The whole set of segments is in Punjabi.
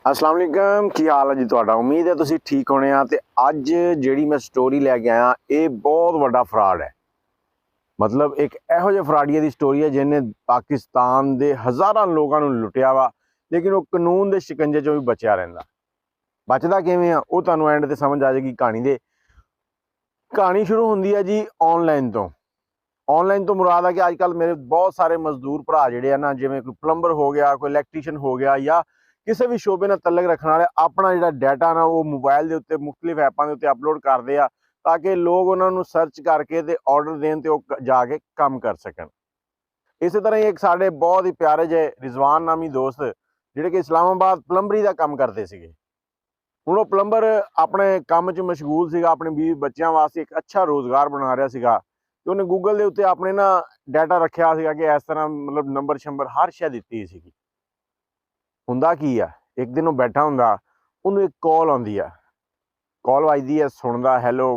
अस्सलाम वालेकुम की हाल है जी तुहाडा। उम्मीद है तुसीं ठीक होने आ। ते अज जिहड़ी मैं स्टोरी लैके आया ये बहुत वड्डा फ्रॉड है। मतलब एक इहो जिहे फ्रॉडिये दी स्टोरी है जिन्हें पाकिस्तान दे हज़ारां लोकां नूं लुटिया वा, लेकिन वो कानून दे शिकंजे चों भी बचिया रहिंदा। बचदा किवें आ वो तुहानूं एंड ते समझ आ जाएगी कहानी दे। कहानी शुरू हुंदी है जी ऑनलाइन तो। ऑनलाइन तो मुराद है कि अजकल मेरे बहुत सारे मजदूर भरा जिहड़े आ ना, जिवें कोई प्लंबर हो गया, कोई इलैक्ट्रीशियन हो गया, या किसी भी शोबे नाल तलक रखने वाले अपना जिहड़ा डाटा ना वो मोबाइल के उत्ते मुख्तलिफ ऐपां दे उत्ते अपलोड करदे आ, ताकि लोग उन्हां नूं सर्च करके ते ऑर्डर देन ते वो जाके काम कर सकन। इस तरह ही एक साडे बहुत ही प्यारे जे रिजवान नामी दोस्त जिहड़े कि इस्लामाबाद प्लंबरी का काम करते सीगे। हुण वो प्लंबर अपने काम च मशगूल सीगा, अपने बीवी बच्चों वास्ते एक अच्छा रोजगार बना रहा सीगा। ते उन्हें गूगल के उत्ते अपने ना डाटा रखा सीगा कि इस तरह मतलब नंबर शंबर हर शै दित्ती सीगी। हुंदा की आ, एक दिन वो बैठा हुंदा, उन्होंने एक कॉल आउंदी आ, कॉल वजदी है, सुनदा हैलो,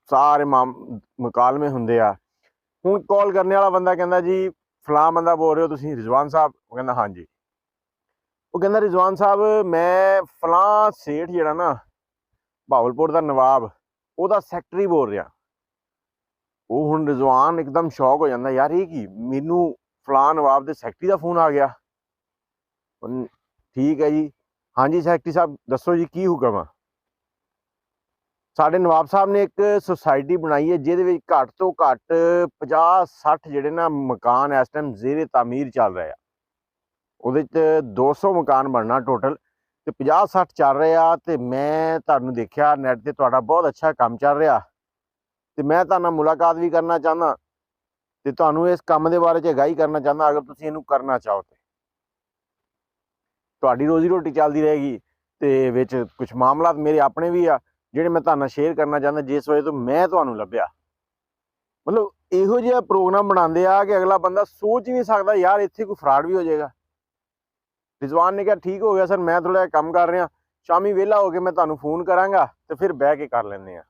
सारे मुकालमे हुंदे आ। हुण कॉल करने वाला बंदा कहंदा जी फलां बंदा बोल रहे हो तुसीं रिजवान साहब? वो कहंदा हाँ जी। वो कहंदा रिजवान साहब मैं फलां सेठ जिहड़ा ना भावलपुर दा नवाब ओहदा सैकटरी बोल रहा। वो हुण रिजवान एकदम शौक हो जाता, यार ये की मैनू फलां नवाब के सैकटरी का फोन आ गया। ठीक है जी, हाँ जी सैकटरी साहब दसो जी की हुक्म आ। साडे नवाब साहब ने एक सोसाइटी बनाई है जिहदे विच घट तो घट 50-60 जिहड़े ना मकान इस टाइम ज़ेरे तामीर चल रहे आ। ਉਹਦੇ 'ਚ 200 मकान बनना टोटल ਤੇ 50-60 ਚੱਲ ਰਹੇ ਆ। ਤੇ ਮੈਂ ਤੁਹਾਨੂੰ ਦੇਖਿਆ ਨੈਟ ਤੇ ਤੁਹਾਡਾ ਬਹੁਤ ਅੱਛਾ ਕੰਮ ਚੱਲ ਰਿਹਾ ਤੇ ਮੈਂ ਤੁਹਾਡੇ ਨਾਲ ਮੁਲਾਕਾਤ ਵੀ ਕਰਨਾ ਚਾਹੁੰਦਾ ਤੇ ਤੁਹਾਨੂੰ ਇਸ ਕੰਮ ਦੇ ਬਾਰੇ 'ਚ ਅਗਾਈ ਕਰਨਾ ਚਾਹੁੰਦਾ। ਅਗਰ ਤੁਸੀਂ ਇਹਨੂੰ ਕਰਨਾ ਚਾਹੋ ਤੇ ਤੁਹਾਡੀ ਰੋਜ਼ੀ ਰੋਟੀ ਚੱਲਦੀ ਰਹੇਗੀ ਤੇ ਵਿੱਚ ਕੁਝ ਮਾਮਲਾਤ ਮੇਰੇ ਆਪਣੇ ਵੀ ਆ ਜਿਹੜੇ ਮੈਂ ਤੁਹਾਡੇ ਨਾਲ ਸ਼ੇਅਰ ਕਰਨਾ ਚਾਹੁੰਦਾ, ਜਿਸ ਵਜ੍ਹਾ ਤੋਂ ਮੈਂ ਤੁਹਾਨੂੰ ਲੱਭਿਆ। ਮਤਲਬ ਇਹੋ ਜਿਹਾ ਪ੍ਰੋਗਰਾਮ ਬਣਾਉਂਦੇ ਆ ਕਿ ਅਗਲਾ ਬੰਦਾ ਸੋਚ ਹੀ ਨਹੀਂ ਸਕਦਾ ਯਾਰ ਇੱਥੇ ਕੋਈ ਫਰਾਡ ਵੀ ਹੋ ਜਾਏਗਾ। रिजवान ने कहा ठीक हो गया सर, मैं थोड़ा कम कर रहा, शामी वेला हो के मैं तुहानूं फोन करांगा तो फिर बह के कर लैंदे आ।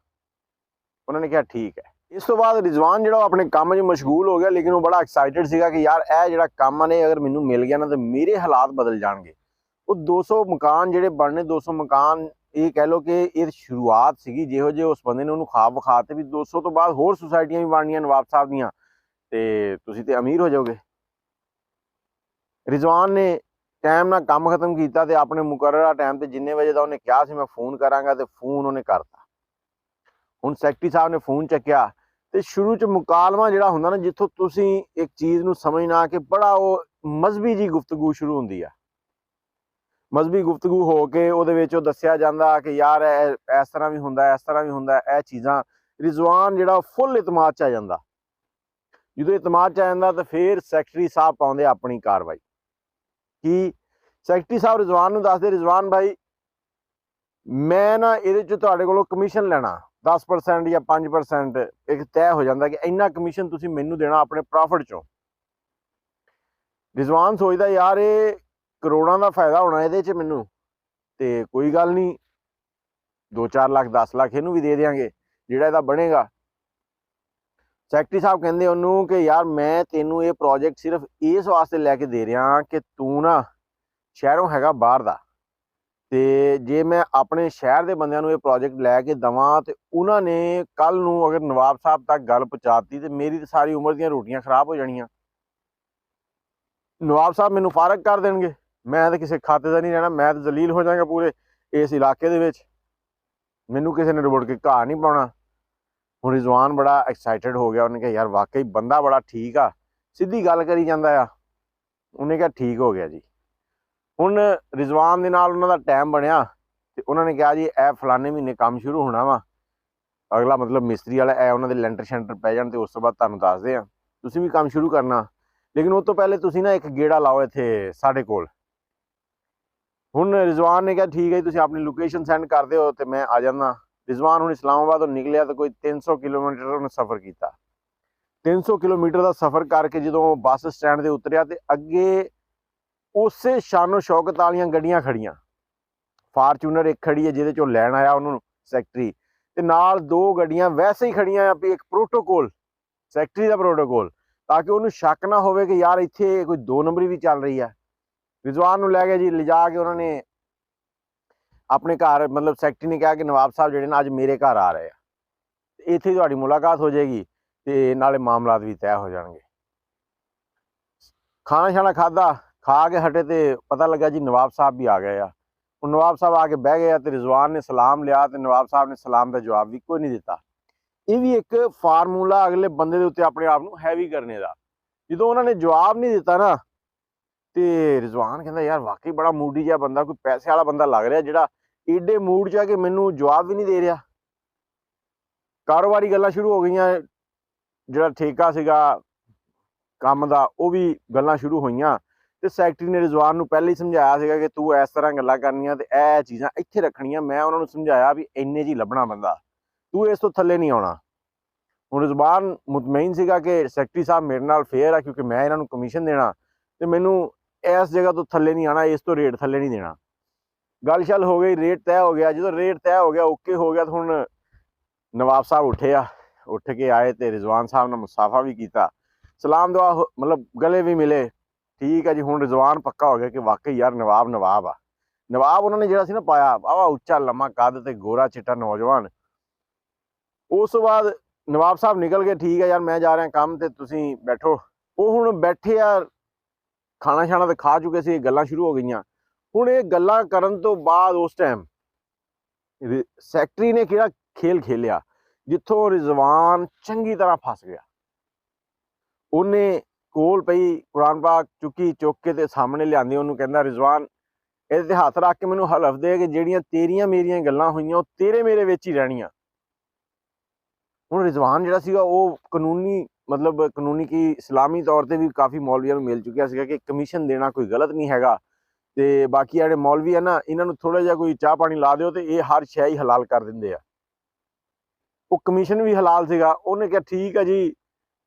उन्होंने कहा ठीक है। इस तो बाद रिजवान जो अपने काम में मशगूल हो गया, लेकिन वो बड़ा एक्साइटेड सीगा कि यार यह जो काम ने अगर मैनूं मिल गया ना तो मेरे हालात बदल जाएंगे। वो 200 मकान जोड़े बनने, 200 मकान ये कह लो कि ये शुरुआत सी जिहो जे उस बंदे ने उन्होंने ख्वाब विखाते भी 200 तो बाद होर सोसाइटियां भी बननियां नवाब साहब दियां ते तुसीं ते अमीर हो जाओगे। रिजवान ने टाइम ना काम खत्म किया तो अपने मुकर्ररा टाइम से जिन्ने बजे का उन्हें कहा मैं फोन करांगा तो फोन उन्हें करता। हुण सैकटरी साहब ने फोन चक्या तो शुरू च मुकालमा जिहड़ा हुंदा ना, जिथों तुसीं एक चीज़ नूं समझना कि बड़ा वो मजहबी जी गुफ्तगू शुरू हुंदी है। मजहबी गुफ्तगू हो के उहदे विच ओह दस्सिया जांदा कि यार इस तरह भी हुंदा, इस तरह भी हुंदा, यह चीज़ां। रिजवान जिहड़ा फुल इतमाद च आ जांदा। जदों इतमाद च आ जांदा तो फिर सैकटरी साहब पाउंदे अपनी कार्रवाई कि सैकटरी साहब रिजवान नूं दसदे, रिजवान भाई मैं ना ये तुहाडे कोलों कमीशन लेना 10% या 5%, एक तय हो जाता कि इन्ना कमीशन तुसीं मैनूं देना अपने प्रॉफिट चों। रिजवान सोचदा यार ये करोड़ां दा फायदा होना इहदे च मैनूं, ते कोई गल नहीं 2-4 लाख 10 लाख इहनूं भी दे देंगे जिहड़ा इहदा बनेगा। सैकटरी साहब कहंदे उन्होंने कि यार मैं तेनू ये प्रोजेक्ट सिर्फ इस वास्ते लैके दे रहा कि तू ना शहरों हैगा बाहर दा, ते जे मैं अपने शहर के बंदियां नूं ये प्रोजेक्ट लैके देवां तो उन्होंने कल नूं अगर नवाब साहब तक गल पहुँचाती तो मेरी तो सारी उम्र दी रोटियां खराब हो जानियां। नवाब साहब मैनू फारग कर देंगे, मैं तो किसी खाते का नहीं रहना, मैं तो जलील हो जाएगा पूरे इस इलाके दे विच, मैनू किसी ने रुड़ के घा नहीं पाउणा। हुण रिजवान बड़ा एक्साइटेड हो गया, उन्हें कहा यार वाकई बंदा बड़ा ठीक आ, सीधी गल करी जांदा आ। उन्हें कहा ठीक हो गया जी। हुण रिजवान दे नाल उन्हां दा टाइम बनिया ते उन्होंने कहा जी ए फलाने महीने काम शुरू होना वा, अगला मतलब मिस्त्री वाला ए उन्हां दे लैंटर शैंटर पै जाण ते उस तो बाद तुहानूं दसदे आ, तुसीं भी काम शुरू करना, लेकिन उस तो पहले तुसीं ना एक गेड़ा लाओ इत्थे साडे कोल। हुण रिजवान ने कहा ठीक है, तुसीं अपनी लोकेशन सेंड कर दिओ ते मैं आ जांदा। रिजवान हुण इस्लामाबाद निकलिया तो कोई 300 किलोमीटर उन्हें सफ़र किया। 300 किलोमीटर का सफ़र करके जो बस स्टैंड से उतरिया तो अगे उस शानो शौकत वाली गड्डियां खड़ियां, फार्चूनर एक खड़ी है जिहदे चों लैण आया उन्होंने सैकटरी, ते नाल 2 गड्डियां वैसे ही खड़ियां एक प्रोटोकोल सैकटरी का प्रोटोकोल, ताकि उन्होंने शक ना हो कि यार इत्थे कोई 2 नंबरी भी चल रही है। रिजवान नूं लै गए जी, लिजा के उन्होंने ਆਪਣੇ ਘਰ ਮਤਲਬ ਸੈਕਟਰੀ ਨੇ ਕਿਹਾ ਕਿ ਨਵਾਬ ਸਾਹਿਬ ਜਿਹੜੇ ਨਾ ਅੱਜ ਮੇਰੇ ਘਰ ਆ ਰਹੇ ਆ, ਇੱਥੇ ਤੁਹਾਡੀ ਮੁਲਾਕਾਤ ਹੋ ਜਾਏਗੀ ਤੇ ਨਾਲੇ ਮਾਮਲਾਤ ਵੀ ਤੈਅ ਹੋ ਜਾਣਗੇ। ਖਾਣਾ ਛਾਣਾ ਖਾਧਾ, ਖਾ ਕੇ ਹਟੇ ਤੇ ਪਤਾ ਲੱਗਾ ਜੀ ਨਵਾਬ ਸਾਹਿਬ ਵੀ ਆ ਗਏ ਆ। ਹੁਣ ਨਵਾਬ ਸਾਹਿਬ ਆ ਕੇ ਬਹਿ ਗਏ ਆ ਤੇ ਰਿਜ਼ਵਾਨ ਨੇ ਸਲਾਮ ਲਿਆ ਤੇ ਨਵਾਬ ਸਾਹਿਬ ਨੇ ਸਲਾਮ ਦਾ ਜਵਾਬ ਵੀ ਕੋਈ ਨਹੀਂ ਦਿੱਤਾ। ਇਹ ਵੀ ਇੱਕ ਫਾਰਮੂਲਾ ਅਗਲੇ ਬੰਦੇ ਦੇ ਉੱਤੇ ਆਪਣੇ ਆਪ ਨੂੰ ਹੈਵੀ ਕਰਨੇ ਦਾ। ਜਦੋਂ ਉਹਨਾਂ ਨੇ ਜਵਾਬ ਨਹੀਂ ਦਿੱਤਾ ਨਾ ਤੇ ਰਿਜ਼ਵਾਨ ਕਹਿੰਦਾ ਯਾਰ ਵਾਕਈ ਬੜਾ ਮੂਡੀ ਜਿਹਾ ਬੰਦਾ, ਕੋਈ ਪੈਸੇ ਵਾਲਾ ਬੰਦਾ ਲੱਗ ਰਿਹਾ ਜਿਹੜਾ ਏਡੇ ਮੂਡ 'ਚ ਆ ਕਿ ਮੈਨੂੰ ਜਵਾਬ ਵੀ ਨਹੀਂ ਦੇ ਰਿਹਾ। ਕਾਰੋਬਾਰੀ ਗੱਲਾਂ ਸ਼ੁਰੂ ਹੋ ਗਈਆਂ, ਜਿਹੜਾ ਠੇਕਾ ਸੀਗਾ ਕੰਮ ਦਾ ਉਹ ਵੀ ਗੱਲਾਂ ਸ਼ੁਰੂ ਹੋਈਆਂ ਤੇ ਸੈਕਟਰੀ ਨੇ ਰਿਜ਼ਵਾਨ ਨੂੰ ਪਹਿਲਾਂ ਹੀ ਸਮਝਾਇਆ ਸੀਗਾ ਕਿ ਤੂੰ ਇਸ ਤਰ੍ਹਾਂ ਗੱਲਾਂ ਕਰਨੀਆਂ ਤੇ ਇਹ ਚੀਜ਼ਾਂ ਇੱਥੇ ਰੱਖਣੀਆਂ। ਮੈਂ ਉਹਨਾਂ ਨੂੰ ਸਮਝਾਇਆ ਵੀ ਇੰਨੇ 'ਚ ਹੀ ਲੱਭਣਾ ਬੰਦਾ, ਤੂੰ ਇਸ ਤੋਂ ਥੱਲੇ ਨਹੀਂ ਆਉਣਾ। ਹੁਣ ਰਿਜ਼ਵਾਨ ਮੁਤਮਈਨ ਸੀਗਾ ਕਿ ਸੈਕਟਰੀ ਸਾਹਿਬ ਮੇਰੇ ਨਾਲ ਫੇਅਰ ਆ ਕਿਉਂਕਿ ਮੈਂ ਇਹਨਾਂ ਨੂੰ ਕਮਿਸ਼ਨ ਦੇਣਾ ਤੇ ਮੈਨੂੰ ਇਸ ਜਗ੍ਹਾ ਤੋਂ ਥੱਲੇ ਨਹੀਂ ਆਉਣਾ, ਇਸ ਤੋਂ ਰੇਟ ਥੱਲੇ ਨਹੀਂ ਦੇਣਾ। ਗੱਲ ਛਲ ਹੋ ਗਈ, ਰੇਟ ਤੈਅ ਹੋ ਗਿਆ। ਜਦੋਂ ਰੇਟ ਤੈਅ ਹੋ ਗਿਆ, ਓਕੇ ਹੋ ਗਿਆ, ਤਾਂ ਹੁਣ ਨਵਾਬ ਸਾਹਿਬ ਉੱਠੇ ਆ, ਉੱਠ ਕੇ ਆਏ ਤੇ ਰਿਜ਼ਵਾਨ ਸਾਹਿਬ ਨਾਲ ਮੁਸਾਫਾ ਵੀ ਕੀਤਾ, ਸਲਾਮ ਦੁਆ ਮਤਲਬ ਗਲੇ ਵੀ ਮਿਲੇ। ਠੀਕ ਹੈ ਜੀ, ਹੁਣ ਰਿਜ਼ਵਾਨ ਪੱਕਾ ਹੋ ਗਿਆ ਕਿ ਵਾਕਈ ਯਾਰ ਨਵਾਬ ਨਵਾਬ ਆ। ਨਵਾਬ ਉਹਨਾਂ ਨੇ ਜਿਹੜਾ ਸੀ ਨਾ ਪਾਇਆ, ਵਾਵਾ ਉੱਚਾ ਲੰਮਾ ਕੱਦ ਤੇ ਗੋਰਾ ਚਿੱਟਾ ਨੌਜਵਾਨ। ਉਸ ਤੋਂ ਬਾਅਦ ਨਵਾਬ ਸਾਹਿਬ ਨਿਕਲ ਗਏ, ਠੀਕ ਹੈ ਯਾਰ ਮੈਂ ਜਾ ਰਿਹਾ ਕੰਮ ਤੇ ਤੁਸੀਂ ਬੈਠੋ। ਉਹ ਹੁਣ ਬੈਠੇ ਆ, ਖਾਣਾ ਛਾਣਾ ਤੇ ਖਾ ਚੁੱਕੇ ਸੀ, ਗੱਲਾਂ ਸ਼ੁਰੂ ਹੋ ਗਈਆਂ। ਹੁਣ ਇਹ ਗੱਲਾਂ ਕਰਨ ਤੋਂ ਬਾਅਦ ਉਸ ਟਾਈਮ ਸੈਕਟਰੀ ਨੇ ਕਿਹੜਾ ਖੇਲ ਖੇਲਿਆ ਜਿੱਥੋਂ ਰਿਜ਼ਵਾਨ ਚੰਗੀ ਤਰ੍ਹਾਂ ਫਸ ਗਿਆ। ਉਹਨੇ ਕੋਲ ਪਈ ਕੁਰਾਨ ਪਾਕ ਚੁੱਕ ਕੇ ਤੇ ਸਾਹਮਣੇ ਲਿਆਂਦੀ, ਉਹਨੂੰ ਕਹਿੰਦਾ ਰਿਜ਼ਵਾਨ ਇਹਦੇ ਤੇ ਹੱਥ ਰੱਖ ਕੇ ਮੈਨੂੰ ਹਲਫ ਦੇ ਕਿ ਜਿਹੜੀਆਂ ਤੇਰੀਆਂ ਮੇਰੀਆਂ ਗੱਲਾਂ ਹੋਈਆਂ ਉਹ ਤੇਰੇ ਮੇਰੇ ਵਿੱਚ ਹੀ ਰਹਿਣੀਆਂ। ਹੁਣ ਰਿਜ਼ਵਾਨ ਜਿਹੜਾ ਸੀਗਾ ਉਹ ਕਾਨੂੰਨੀ ਕੀ ਇਸਲਾਮੀ ਤੌਰ ਤੇ ਵੀ ਕਾਫੀ ਮੌਲਵੀਆਂ ਨੂੰ ਮਿਲ ਚੁੱਕਿਆ ਸੀਗਾ ਕਿ ਕਮਿਸ਼ਨ ਦੇਣਾ ਕੋਈ ਗਲਤ ਨਹੀਂ ਹੈਗਾ ਤੇ ਬਾਕੀ ਜਿਹੜੇ ਮੌਲਵੀ ਆ ਨਾ ਇਹਨਾਂ ਨੂੰ ਥੋੜਾ ਜਿਹਾ ਕੋਈ ਚਾਹ ਪਾਣੀ ਲਾ ਦਿਓ ਤੇ ਇਹ ਹਰ ਸ਼ੈ ਹੀ ਹਲਾਲ ਕਰ ਦਿੰਦੇ ਆ। ਉਹ ਕਮਿਸ਼ਨ ਵੀ ਹਲਾਲ ਸੀਗਾ। ਉਹਨੇ ਕਿਹਾ ਠੀਕ ਹੈ ਜੀ,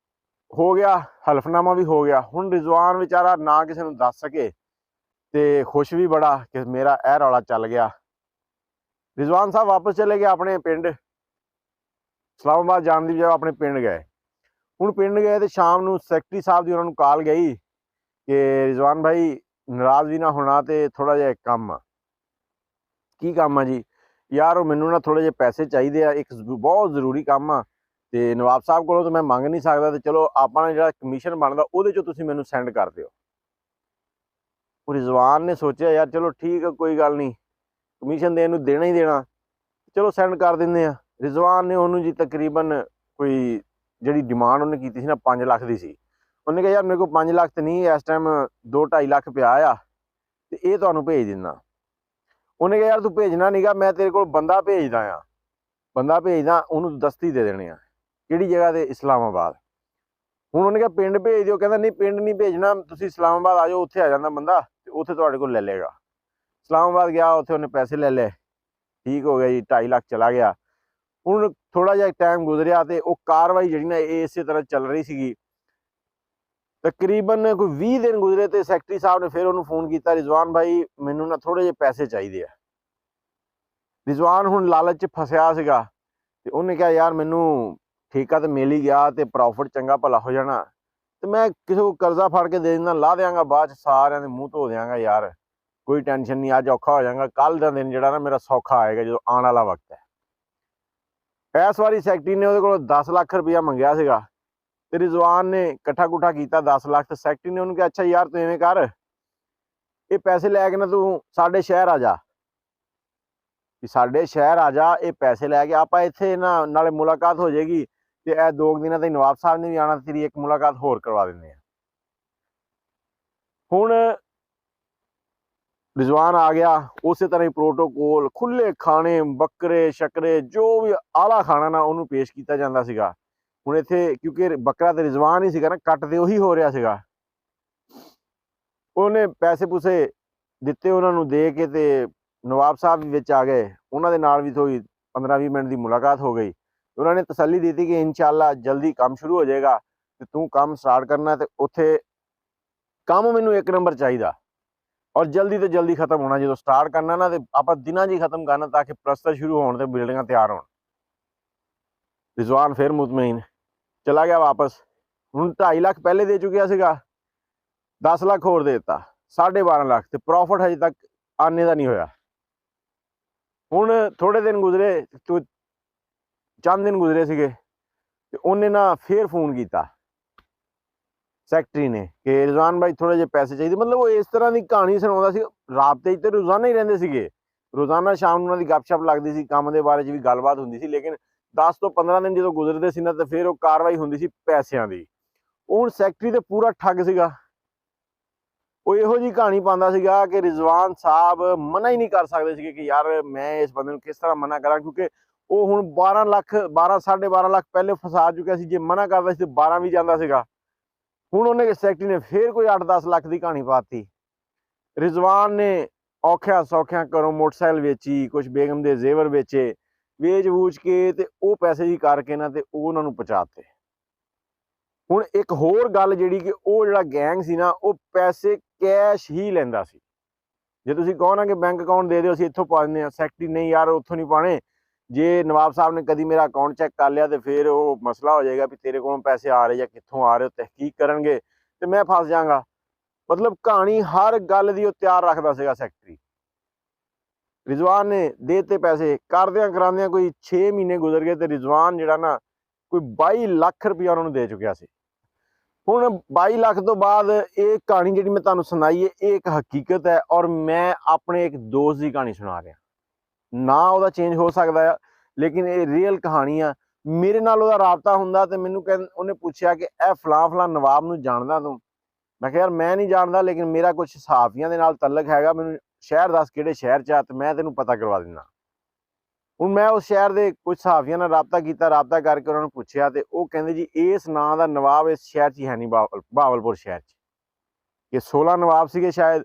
ਹੋ ਗਿਆ, ਹਲਫਨਾਮਾ ਵੀ ਹੋ ਗਿਆ। ਹੁਣ ਰਿਜ਼ਵਾਨ ਵਿਚਾਰਾ ਨਾ ਕਿਸੇ ਨੂੰ ਦੱਸ ਸਕੇ ਤੇ ਖੁਸ਼ ਵੀ ਬੜਾ ਕਿ ਮੇਰਾ ਇਹ ਰੌਲਾ ਚੱਲ ਗਿਆ। ਰਿਜ਼ਵਾਨ ਸਾਹਿਬ ਵਾਪਸ ਚਲੇ ਗਏ ਆਪਣੇ ਪਿੰਡ, ਇਸਲਾਮਾਬਾਦ ਜਾਣ ਦੀ ਬਜਾਏ ਆਪਣੇ ਪਿੰਡ ਗਏ। ਹੁਣ ਪਿੰਡ ਗਏ ਤੇ ਸ਼ਾਮ ਨੂੰ ਸੈਕਟਰੀ ਸਾਹਿਬ ਦੀ ਉਹਨਾਂ ਨੂੰ ਕਾਲ ਗਈ ਕਿ ਰਿਜ਼ਵਾਨ ਭਾਈ ਨਾਰਾਜ਼ ਵੀ ਨਾ ਹੋਣਾ ਤੇ ਥੋੜਾ ਜਿਹਾ ਇੱਕ ਕੰਮ ਆ। ਕੀ ਕੰਮ ਆ ਜੀ? ਯਾਰ ਉਹ ਮੈਨੂੰ ਨਾ ਥੋੜੇ ਜਿਹੇ ਪੈਸੇ ਚਾਹੀਦੇ ਆ, ਇੱਕ ਬਹੁਤ ਜ਼ਰੂਰੀ ਕੰਮ ਆ ਤੇ ਨਵਾਬ ਸਾਹਿਬ ਕੋਲੋਂ ਤਾਂ ਮੈਂ ਮੰਗ ਨਹੀਂ ਸਕਦਾ ਤੇ ਚਲੋ ਆਪਾਂ ਜਿਹੜਾ ਕਮਿਸ਼ਨ ਬਣਦਾ ਉਹਦੇ ਚੋਂ ਤੁਸੀਂ ਮੈਨੂੰ ਸੈਂਡ ਕਰ ਦਿਓ। ਉਹ ਰਿਜ਼ਵਾਨ ਨੇ ਸੋਚਿਆ ਯਾਰ ਚਲੋ ਠੀਕ ਆ, ਕੋਈ ਗੱਲ ਨਹੀਂ, ਕਮਿਸ਼ਨ ਦੇਣ ਨੂੰ ਦੇਣਾ ਹੀ ਦੇਣਾ, ਚਲੋ ਸੈਂਡ ਕਰ ਦਿੰਦੇ ਆ। ਰਿਜ਼ਵਾਨ ਨੇ ਉਹਨੂੰ ਜੀ ਤਕਰੀਬਨ ਕੋਈ ਜਿਹੜੀ ਡਿਮਾਂਡ ਉਹਨੇ ਕੀਤੀ ਸੀ ਨਾ 5 ਲੱਖ ਦੀ ਸੀ। ਉਹਨੇ ਕਿਹਾ ਯਾਰ ਮੇਰੇ ਕੋਲ 5 ਲੱਖ ਤੇ ਨਹੀਂ, ਇਸ ਟਾਈਮ 2-2.5 ਲੱਖ ਪਿਆ ਆ ਤੇ ਇਹ ਤੁਹਾਨੂੰ ਭੇਜ ਦਿੰਦਾ। ਉਹਨੇ ਕਿਹਾ ਯਾਰ ਤੂੰ ਭੇਜਣਾ ਨੀਗਾ, ਮੈਂ ਤੇਰੇ ਕੋਲ ਬੰਦਾ ਭੇਜਦਾ ਆ, ਬੰਦਾ ਭੇਜਦਾ, ਉਹਨੂੰ ਦਸਤੀ ਦੇ ਦੇਣੇ ਆ। ਕਿਹੜੀ ਜਗ੍ਹਾ ਤੇ? ਇਸਲਾਮਾਬਾਦ। ਹੁਣ ਉਹਨੇ ਕਿਹਾ ਪਿੰਡ ਭੇਜ ਦਿਓ। ਕਹਿੰਦਾ ਨਹੀਂ ਪਿੰਡ ਨਹੀਂ ਭੇਜਣਾ, ਤੁਸੀਂ ਇਸਲਾਮਾਬਾਦ ਆ ਜਾਓ, ਉੱਥੇ ਆ ਜਾਂਦਾ ਬੰਦਾ ਤੇ ਉੱਥੇ ਤੁਹਾਡੇ ਕੋਲ ਲੈ ਲਏਗਾ। ਇਸਲਾਮਾਬਾਦ ਗਿਆ, ਉੱਥੇ ਉਹਨੇ ਪੈਸੇ ਲੈ ਲਏ, ਠੀਕ ਹੋ ਗਿਆ ਜੀ, 2.5 ਲੱਖ ਚਲਾ ਗਿਆ। ਹੁਣ ਥੋੜਾ ਜਿਹਾ ਟਾਈਮ ਗੁਜ਼ਰਿਆ ਤੇ ਉਹ ਕਾਰਵਾਈ ਜਿਹੜੀ ਨਾ ਇਹ ਇਸੇ ਤਰ੍ਹਾਂ ਚੱਲ ਰਹੀ ਸੀਗੀ। ਤਕਰੀਬਨ ਕੋਈ 20 ਦਿਨ ਗੁਜ਼ਰੇ ਤੇ ਸੈਕਟਰੀ ਸਾਹਿਬ ਨੇ ਫਿਰ ਉਹਨੂੰ ਫੋਨ ਕੀਤਾ, ਰਿਜ਼ਵਾਨ ਭਾਈ ਮੈਨੂੰ ਨਾ ਥੋੜੇ ਜਿਹੇ ਪੈਸੇ ਚਾਹੀਦੇ ਆ। ਰਿਜ਼ਵਾਨ ਹੁਣ ਲਾਲਚ 'ਚ ਫਸਿਆ ਸੀਗਾ ਤੇ ਉਹਨੇ ਕਿਹਾ ਯਾਰ ਮੈਨੂੰ ਠੇਕਾ ਤੇ ਮਿਲ ਹੀ ਗਿਆ ਤੇ ਪ੍ਰੋਫਿਟ ਚੰਗਾ ਭਲਾ ਹੋ ਜਾਣਾ ਤੇ ਮੈਂ ਕਿਸੇ ਕੋਲ ਕਰਜ਼ਾ ਫੜ ਕੇ ਦੇ ਦਿੰਦਾ, ਲਾ ਦਿਆਂਗਾ, ਬਾਅਦ 'ਚ ਸਾਰਿਆਂ ਦੇ ਮੂੰਹ ਧੋ ਦਿਆਂਗਾ ਯਾਰ, ਕੋਈ ਟੈਨਸ਼ਨ ਨਹੀਂ, ਅੱਜ ਔਖਾ ਹੋ ਜਾਊਗਾ, ਕੱਲ ਦਾ ਦਿਨ ਜਿਹੜਾ ਨਾ ਮੇਰਾ ਸੌਖਾ ਆਏਗਾ ਜਦੋਂ ਆਉਣ ਵਾਲਾ ਵਕਤ ਹੈ। ਇਸ ਵਾਰੀ ਸੈਕਟਰੀ ਨੇ ਉਹਦੇ ਕੋਲੋਂ 10 ਲੱਖ ਰੁਪਇਆ ਮੰਗਿਆ ਸੀਗਾ ਤੇ ਰਿਜ਼ਵਾਨ ਨੇ ਇਕੱਠਾ ਕੁੱਠਾ ਕੀਤਾ 10 ਲੱਖ ਤੇ ਸੈਕਟਰੀ ਨੇ ਉਹਨੂੰ ਕਿਹਾ ਅੱਛਾ ਯਾਰ ਤੂੰ ਐਵੇਂ ਕਰ, ਇਹ ਪੈਸੇ ਲੈ ਕੇ ਨਾ ਤੂੰ ਸਾਡੇ ਸ਼ਹਿਰ ਆ ਜਾ, ਸਾਡੇ ਸ਼ਹਿਰ ਆ ਜਾ, ਇਹ ਪੈਸੇ ਲੈ ਕੇ ਆਪਾਂ ਇੱਥੇ ਨਾ ਨਾਲੇ ਮੁਲਾਕਾਤ ਹੋ ਜਾਏਗੀ ਤੇ ਇਹ 2 ਦਿਨਾਂ ਤੇ ਨਵਾਬ ਸਾਹਿਬ ਨੇ ਵੀ ਆਉਣਾ, ਤੇਰੀ ਇੱਕ ਮੁਲਾਕਾਤ ਹੋਰ ਕਰਵਾ ਦਿੰਦੇ ਆ। ਹੁਣ ਰਿਜ਼ਵਾਨ ਆ ਗਿਆ, ਉਸੇ ਤਰ੍ਹਾਂ ਹੀ ਪ੍ਰੋਟੋਕੋਲ, ਖੁੱਲੇ ਖਾਣੇ, ਬੱਕਰੇ ਸ਼ੱਕਰੇ, ਜੋ ਵੀ ਆਲਾ ਖਾਣਾ ਨਾ ਉਹਨੂੰ ਪੇਸ਼ ਕੀਤਾ ਜਾਂਦਾ ਸੀਗਾ। ਹੁਣ ਇੱਥੇ ਕਿਉਂਕਿ ਬੱਕਰਾ ਤੇ ਰਿਜ਼ਵਾਨ ਹੀ ਸੀਗਾ ਨਾ, ਕੱਟ ਤੇ ਉਹੀ ਹੋ ਰਿਹਾ ਸੀਗਾ। ਉਹਨੇ ਪੈਸੇ ਪੂਸੇ ਦਿੱਤੇ ਉਹਨਾਂ ਨੂੰ, ਦੇ ਕੇ ਤੇ ਨਵਾਬ ਸਾਹਿਬ ਵੀ ਵਿੱਚ ਆ ਗਏ, ਉਹਨਾਂ ਦੇ ਨਾਲ ਵੀ ਥੋੜੀ 15-20 ਮਿੰਟ ਦੀ ਮੁਲਾਕਾਤ ਹੋ ਗਈ। ਉਹਨਾਂ ਨੇ ਤਸੱਲੀ ਦਿੱਤੀ ਕਿ ਇਨਸ਼ਾਅੱਲਾ ਜਲਦੀ ਕੰਮ ਸ਼ੁਰੂ ਹੋ ਜਾਏਗਾ ਤੇ ਤੂੰ ਕੰਮ ਸਟਾਰਟ ਕਰਨਾ ਤੇ ਉੱਥੇ ਕੰਮ ਮੈਨੂੰ 1 ਨੰਬਰ ਚਾਹੀਦਾ ਔਰ ਜਲਦੀ ਤੋਂ ਜਲਦੀ ਖਤਮ ਹੋਣਾ। ਜਦੋਂ ਸਟਾਰਟ ਕਰਨਾ ਨਾ ਤੇ ਆਪਾਂ ਦਿਨਾਂ 'ਚ ਹੀ ਖਤਮ ਕਰਨਾ ਤਾਂ ਕਿ ਪਲਸਤਰ ਸ਼ੁਰੂ ਹੋਣ ਤੇ ਬਿਲਡਿੰਗਾਂ ਤਿਆਰ ਹੋਣ। ਰਿਜ਼ਵਾਨ ਫਿਰ ਮੁਤਮਈਨ ਚਲਾ ਗਿਆ ਵਾਪਸ। ਹੁਣ 2.5 ਲੱਖ ਪਹਿਲੇ ਦੇ ਚੁੱਕਿਆ ਸੀਗਾ, 10 ਲੱਖ ਹੋਰ ਦੇ ਦਿੱਤਾ, 12.5 ਲੱਖ ਤੇ ਪ੍ਰੋਫਿਟ ਹਜੇ ਤੱਕ ਆਨੇ ਦਾ ਨਹੀਂ ਹੋਇਆ। ਹੁਣ ਥੋੜੇ ਦਿਨ ਗੁਜ਼ਰੇ ਤੇ ਚੰਦ ਦਿਨ ਗੁਜ਼ਰੇ ਸੀਗੇ ਤੇ ਉਹਨੇ ਨਾ ਫੇਰ ਫੋਨ ਕੀਤਾ ਸੈਕਟਰੀ ਨੇ ਕਿ ਰਿਜ਼ਵਾਨ ਭਾਈ ਥੋੜੇ ਜਿਹੇ ਪੈਸੇ ਚਾਹੀਦੇ। ਮਤਲਬ ਉਹ ਇਸ ਤਰ੍ਹਾਂ ਦੀ ਕਹਾਣੀ ਸੁਣਾਉਂਦਾ ਸੀ, ਰਾਬਤੇ 'ਚ ਤੇ ਰੋਜ਼ਾਨਾ ਹੀ ਰਹਿੰਦੇ ਸੀਗੇ, ਰੋਜ਼ਾਨਾ ਸ਼ਾਮ ਨੂੰ ਉਹਨਾਂ ਦੀ ਗੱਪਸ਼ਪ ਲੱਗਦੀ ਸੀ, ਕੰਮ ਦੇ ਬਾਰੇ 'ਚ ਵੀ ਗੱਲਬਾਤ ਹੁੰਦੀ ਸੀ। ਲੇਕਿਨ 10 ਤੋਂ 15 ਦਿਨ ਜਦੋਂ ਗੁਜ਼ਰਦੇ ਸੀ ਨਾ ਤੇ ਫਿਰ ਉਹ ਕਾਰਵਾਈ ਹੁੰਦੀ ਸੀ ਪੈਸਿਆਂ ਦੀ। ਉਹ ਹੁਣ ਸੈਕਟਰੀ ਤੇ ਪੂਰਾ ਠੱਗ ਸੀਗਾ। ਉਹ ਇਹੋ ਜਿਹੀ ਕਹਾਣੀ ਪਾਉਂਦਾ ਸੀਗਾ ਕਿ ਰਿਜ਼ਵਾਨ ਸਾਹਿਬ ਮਨਾ ਹੀ ਨਹੀਂ ਕਰ ਸਕਦੇ ਸੀਗੇ ਕਿ ਯਾਰ ਮੈਂ ਇਸ ਬੰਦੇ ਨੂੰ ਕਿਸ ਤਰ੍ਹਾਂ ਮਨਾ ਕਰਾਂ, ਕਿਉਂਕਿ ਉਹ ਹੁਣ 12 ਲੱਖ 12.5 ਲੱਖ ਪਹਿਲੇ ਫਸਾ ਚੁੱਕਿਆ ਸੀ। ਜੇ ਮਨਾ ਕਰਦਾ ਸੀ ਤੇ 12 ਵੀ ਜਾਂਦਾ ਸੀਗਾ। ਹੁਣ ਉਹਨੇ ਸੈਕਟਰੀ ਨੇ ਫੇਰ ਕੋਈ 8-10 ਲੱਖ ਦੀ ਕਹਾਣੀ ਪਾਤੀ। ਰਿਜ਼ਵਾਨ ਨੇ ਔਖਿਆਂ ਸੌਖਿਆਂ ਘਰੋਂ ਮੋਟਰਸਾਈਕਲ ਵੇਚੀ, ਕੁਝ ਬੇਗਮ ਦੇ ਜ਼ੇਵਰ ਵੇਚੇ, ਵੇਚ ਵੂਚ ਕੇ ਤੇ ਉਹ ਪੈਸੇ ਜੀ ਕਰਕੇ ਨਾ ਤੇ ਉਹ ਉਹਨਾਂ ਨੂੰ ਪਹੁੰਚਾਤੇ। ਹੁਣ ਇੱਕ ਹੋਰ ਗੱਲ ਜਿਹੜੀ ਕਿ ਉਹ ਜਿਹੜਾ ਗੈਂਗ ਸੀ ਨਾ ਉਹ ਪੈਸੇ ਕੈਸ਼ ਹੀ ਲੈਂਦਾ ਸੀ। ਜੇ ਤੁਸੀਂ ਕਹੋ ਨਾ ਕਿ ਬੈਂਕ ਅਕਾਊਂਟ ਦੇ ਦਿਓ ਅਸੀਂ ਇੱਥੋਂ ਪਾ ਦਿੰਦੇ ਹਾਂ, ਸੈਕਟਰੀ ਨਹੀਂ ਯਾਰ ਉੱਥੋਂ ਨਹੀਂ ਪਾਣੇ, ਜੇ ਨਵਾਬ ਸਾਹਿਬ ਨੇ ਕਦੀ ਮੇਰਾ ਅਕਾਊਂਟ ਚੈੱਕ ਕਰ ਲਿਆ ਤੇ ਫਿਰ ਉਹ ਮਸਲਾ ਹੋ ਜਾਏਗਾ ਵੀ ਤੇਰੇ ਕੋਲੋਂ ਪੈਸੇ ਆ ਰਹੇ ਜਾਂ ਕਿੱਥੋਂ ਆ ਰਹੇ, ਤਹਿਕੀਕ ਕਰਨਗੇ ਤੇ ਮੈਂ ਫਸ ਜਾਵਾਂਗਾ। ਮਤਲਬ ਕਹਾਣੀ ਹਰ ਗੱਲ ਦੀ ਉਹ ਤਿਆਰ ਰੱਖਦਾ ਸੀਗਾ ਸੈਕਟਰੀ। ਰਿਜ਼ਵਾਨ ਨੇ ਦੇ ਤੇ ਪੈਸੇ, ਕਰਦਿਆਂ ਕਰਾਉਂਦਿਆਂ ਕੋਈ 6 ਮਹੀਨੇ ਗੁਜ਼ਰ ਗਏ ਤੇ ਰਿਜ਼ਵਾਨ ਜਿਹੜਾ ਨਾ ਕੋਈ 22 ਲੱਖ ਰੁਪਇਆ ਉਹਨਾਂ ਨੂੰ ਦੇ ਚੁੱਕਿਆ ਸੀ। ਹੁਣ 22 ਲੱਖ ਤੋਂ ਬਾਅਦ ਇਹ ਕਹਾਣੀ ਜਿਹੜੀ ਮੈਂ ਤੁਹਾਨੂੰ ਸੁਣਾਈ ਹੈ ਇਹ ਇੱਕ ਹਕੀਕਤ ਹੈ ਔਰ ਮੈਂ ਆਪਣੇ ਇੱਕ ਦੋਸਤ ਦੀ ਕਹਾਣੀ ਸੁਣਾ ਰਿਹਾ। ਨਾ ਉਹਦਾ ਚੇਂਜ ਹੋ ਸਕਦਾ ਆ ਲੇਕਿਨ ਇਹ ਰੀਅਲ ਕਹਾਣੀ ਆ। ਮੇਰੇ ਨਾਲ ਉਹਦਾ ਰਾਬਤਾ ਹੁੰਦਾ ਤੇ ਮੈਨੂੰ ਉਹਨੇ ਪੁੱਛਿਆ ਕਿ ਇਹ ਫਲਾਂ ਫਲਾਂ ਨਵਾਬ ਨੂੰ ਜਾਣਦਾ ਤੂੰ? ਮੈਂ ਕਿਹਾ ਯਾਰ ਮੈਂ ਨਹੀਂ ਜਾਣਦਾ ਲੇਕਿਨ ਮੇਰਾ ਕੁਝ ਸਹਾਫੀਆਂ ਦੇ ਨਾਲ ਤਲਕ ਹੈਗਾ, ਮੈਨੂੰ ਸ਼ਹਿਰ ਦੱਸ ਕਿਹੜੇ ਸ਼ਹਿਰ 'ਚ ਆ ਤੇ ਮੈਂ ਤੈਨੂੰ ਪਤਾ ਕਰਵਾ ਦਿੰਦਾ। ਹੁਣ ਮੈਂ ਉਸ ਸ਼ਹਿਰ ਦੇ ਕੁਝ ਸਹਾਫੀਆਂ ਨਾਲ ਰਾਬਤਾ ਕੀਤਾ, ਰਾਬਤਾ ਕਰਕੇ ਉਹਨਾਂ ਨੂੰ ਪੁੱਛਿਆ ਤੇ ਉਹ ਕਹਿੰਦੇ ਜੀ ਇਸ ਨਾਂ ਦਾ ਨਵਾਬ ਇਸ ਸ਼ਹਿਰ 'ਚ ਹੀ ਹੈ ਨਹੀਂ, ਬਹਾਵਲਪੁਰ ਸ਼ਹਿਰ 'ਚ। ਕਿ 16 ਨਵਾਬ ਸੀਗੇ ਸ਼ਾਇਦ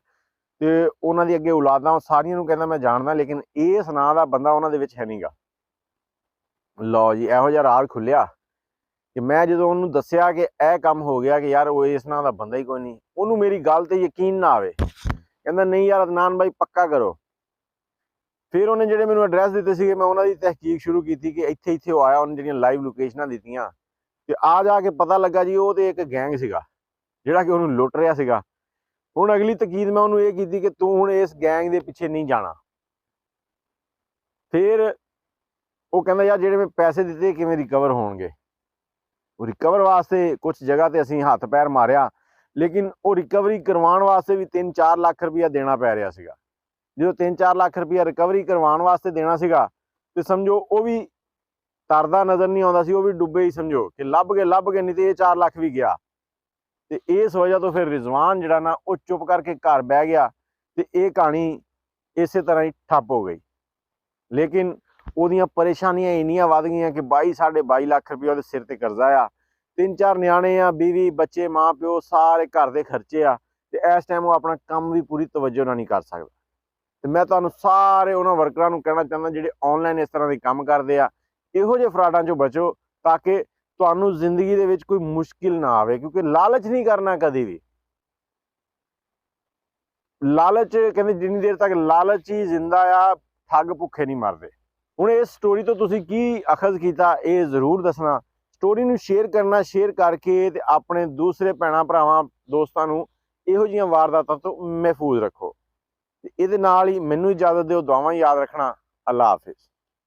ਤੇ ਉਹਨਾਂ ਦੀ ਅੱਗੇ ਔਲਾਦਾਂ ਸਾਰੀਆਂ ਨੂੰ ਕਹਿੰਦਾ ਮੈਂ ਜਾਣਦਾ ਲੇਕਿਨ ਇਸ ਨਾਂ ਦਾ ਬੰਦਾ ਉਹਨਾਂ ਦੇ ਵਿੱਚ ਹੈ ਨਹੀਂਗਾ। ਲਓ ਜੀ ਇਹੋ ਜਿਹਾ ਰਾਜ ਖੁੱਲਿਆ ਕਿ ਮੈਂ ਜਦੋਂ ਉਹਨੂੰ ਦੱਸਿਆ ਕਿ ਇਹ ਕੰਮ ਹੋ ਗਿਆ ਕਿ ਯਾਰ ਉਹ ਇਸ ਨਾਂ ਦਾ ਬੰਦਾ ਹੀ ਕੋਈ ਨਹੀਂ, ਉਹਨੂੰ ਮੇਰੀ ਗੱਲ ਤੇ ਯਕੀਨ ਨਾ ਆਵੇ। ਕਹਿੰਦਾ ਨਹੀਂ ਯਾਰ ਅਦਨਾਨ ਭਾਈ ਪੱਕਾ ਕਰੋ। ਫਿਰ ਉਹਨੇ ਜਿਹੜੇ ਮੈਨੂੰ ਐਡਰੈਸ ਦਿੱਤੇ ਸੀਗੇ ਮੈਂ ਉਹਨਾਂ ਦੀ ਤਹਿਕੀਕ ਸ਼ੁਰੂ ਕੀਤੀ ਕਿ ਇੱਥੇ ਇੱਥੇ ਉਹ ਆਇਆ। ਉਹਨੇ ਜਿਹੜੀਆਂ ਲਾਈਵ ਲੋਕੇਸ਼ਨਾਂ ਦਿੱਤੀਆਂ ਤੇ ਆ ਜਾ ਕੇ ਪਤਾ ਲੱਗਾ ਜੀ ਉਹ ਤੇ ਇੱਕ ਗੈਂਗ ਸੀਗਾ ਜਿਹੜਾ ਕਿ ਉਹਨੂੰ ਲੁੱਟ ਰਿਹਾ ਸੀਗਾ। ਹੁਣ ਅਗਲੀ ਤਕੀਦ ਮੈਂ ਉਹਨੂੰ ਇਹ ਕੀਤੀ ਕਿ ਤੂੰ ਹੁਣ ਇਸ ਗੈਂਗ ਦੇ ਪਿੱਛੇ ਨਹੀਂ ਜਾਣਾ। ਫਿਰ ਉਹ ਕਹਿੰਦਾ ਯਾਰ ਜਿਹੜੇ ਮੈਂ ਪੈਸੇ ਦਿੱਤੇ ਕਿਵੇਂ ਰਿਕਵਰ ਹੋਣਗੇ? ਉਹ ਰਿਕਵਰ ਵਾਸਤੇ ਕੁਝ ਜਗ੍ਹਾ ਤੇ ਅਸੀਂ ਹੱਥ ਪੈਰ ਮਾਰਿਆ ਲੇਕਿਨ ਉਹ ਰਿਕਵਰੀ ਕਰਵਾਉਣ ਵਾਸਤੇ ਵੀ 3-4 ਲੱਖ ਰੁਪਇਆ ਦੇਣਾ ਪੈ ਰਿਹਾ ਸੀਗਾ। ਜਦੋਂ 3-4 ਲੱਖ ਰੁਪਇਆ ਰਿਕਵਰੀ ਕਰਵਾਉਣ ਵਾਸਤੇ ਦੇਣਾ ਸੀਗਾ ਤੇ ਸਮਝੋ ਉਹ ਵੀ ਤਰਦਾ ਨਜ਼ਰ ਨਹੀਂ ਆਉਂਦਾ ਸੀ, ਉਹ ਵੀ ਡੁੱਬੇ ਹੀ ਸਮਝੋ ਕਿ ਲੱਭ ਗਏ ਨਹੀਂ ਤੇ ਇਹ 4 ਲੱਖ ਵੀ ਗਿਆ। ਤੇ ਇਸ ਵਜ੍ਹਾ ਤੋਂ ਫਿਰ ਰਿਜ਼ਵਾਨ ਜਿਹੜਾ ਨਾ ਉਹ ਚੁੱਪ ਕਰਕੇ ਘਰ ਬਹਿ ਗਿਆ ਤੇ ਇਹ ਕਹਾਣੀ ਇਸੇ ਤਰ੍ਹਾਂ ਹੀ ਠੱਪ ਹੋ ਗਈ। ਲੇਕਿਨ ਉਹਦੀਆਂ ਪਰੇਸ਼ਾਨੀਆਂ ਇੰਨੀਆਂ ਵੱਧ ਗਈਆਂ ਕਿ 22-22.5 ਲੱਖ ਰੁਪਇਆ ਉਹਦੇ ਸਿਰ ਤੇ ਕਰਜ਼ਾ ਆ, 3-4 ਨਿਆਣੇ ਆ, ਬੀਵੀ ਬੱਚੇ ਮਾਂ ਪਿਓ ਸਾਰੇ ਘਰ ਦੇ ਖਰਚੇ ਆ ਤੇ ਇਸ ਟਾਈਮ ਉਹ ਆਪਣਾ ਕੰਮ ਵੀ ਪੂਰੀ ਤਵੱਜੋ ਨਾਲ ਨਹੀਂ ਕਰ ਸਕਦਾ। ਤੇ ਮੈਂ ਤੁਹਾਨੂੰ ਸਾਰੇ ਉਹਨਾਂ ਵਰਕਰਾਂ ਨੂੰ ਕਹਿਣਾ ਚਾਹੁੰਦਾ ਜਿਹੜੇ ਆਨਲਾਈਨ ਇਸ ਤਰ੍ਹਾਂ ਦੇ ਕੰਮ ਕਰਦੇ ਆ, ਇਹੋ ਜਿਹੇ ਫਰਾਡਾਂ ਚੋਂ ਬਚੋ ਤਾਂ ਕਿ ਤੁਹਾਨੂੰ ਜ਼ਿੰਦਗੀ ਦੇ ਵਿੱਚ ਕੋਈ ਮੁਸ਼ਕਿਲ ਨਾ ਆਵੇ। ਕਿਉਂਕਿ ਲਾਲਚ ਨਹੀਂ ਕਰਨਾ ਕਦੀ ਵੀ। ਲਾਲਚ ਕਹਿੰਦੇ ਜਿੰਨੀ ਦੇਰ ਤੱਕ ਲਾਲਚ ਹੀ ਜ਼ਿੰਦਾ ਆ ਠੱਗ ਭੁੱਖੇ ਨਹੀਂ ਮਰਦੇ। ਹੁਣ ਇਸ ਸਟੋਰੀ ਤੋਂ ਤੁਸੀਂ ਕੀ ਅਖਜ਼ ਕੀਤਾ ਇਹ ਜ਼ਰੂਰ ਦੱਸਣਾ। ਸਟੋਰੀ ਨੂੰ ਸ਼ੇਅਰ ਕਰਨਾ, ਸ਼ੇਅਰ ਕਰਕੇ ਤੇ ਆਪਣੇ ਦੂਸਰੇ ਭੈਣਾਂ ਭਰਾਵਾਂ ਦੋਸਤਾਂ ਨੂੰ ਇਹੋ ਜਿਹੀਆਂ ਵਾਰਦਾਤਾਂ ਤੋਂ ਮਹਿਫੂਜ਼ ਰੱਖੋ। ਤੇ ਇਹਦੇ ਨਾਲ ਹੀ ਮੈਨੂੰ ਇਜਾਜ਼ਤ ਦਿਓ, ਦੁਆਵਾਂ ਯਾਦ ਰੱਖਣਾ। ਅੱਲਾ ਹਾਫਿਜ਼।